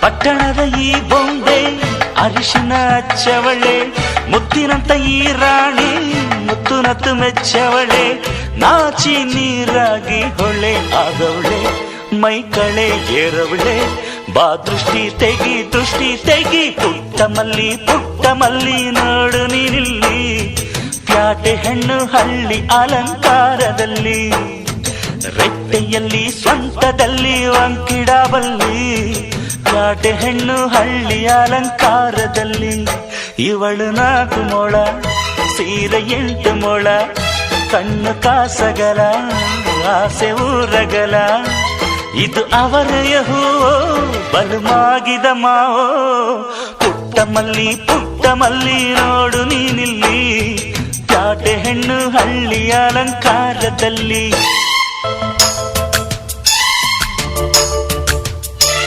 ಪಟ್ಟಣದ ಈ ಬೊಂಬೆ ಅರಿಶಿನ ಹಚ್ಚವಳೆ, ಮುತ್ತಿನಂತ ಈ ರಾಣಿ ಮುತ್ತುನತ್ತು ಮೆಚ್ಚವಳೆ, ನಾಚಿ ನೀರಾಗಿ ಹೊಳೆ ಆದವಳೆ, ಮೈ ಕಳೆ ಏರವಳೆ, ಬಾ ದೃಷ್ಟಿ ತೆಗಿ ಪುಟ್ಟ ಮಲ್ಲಿ ನೋಡು ನೀನಿಲ್ಲಿ, ಪ್ಯಾಟೆ ಹೆಣ್ಣು ಹಳ್ಳಿ ಅಲಂಕಾರದಲ್ಲಿ, ರೆಟ್ಟೆಯಲ್ಲಿ ಸ್ವಂತದಲ್ಲಿ ವಂಕಿಡಬಲ್ಲಿ, ಪ್ಯಾಟೆ ಹೆಣ್ಣು ಹಳ್ಳಿ ಅಲಂಕಾರದಲ್ಲಿ, ಇವಳು 4 ಮೊಳ ಸೀರೆ 8 ಮೊಳ, ಕಣ್ಣು ಕಾಸಗಲ ಆಸೆ ಊರಗಲ, ಇದು ಅವರೆಯ ಹೂವೋ ಬಲುಮಾಗಿದ ಮಾವೋ, ಪುಟ್ಟ ಮಲ್ಲಿ ನೋಡು ನೀನಿಲ್ಲಿ, ಪ್ಯಾಟೆ ಹೆಣ್ಣು ಹಳ್ಳಿ ಅಲಂಕಾರದಲ್ಲಿ.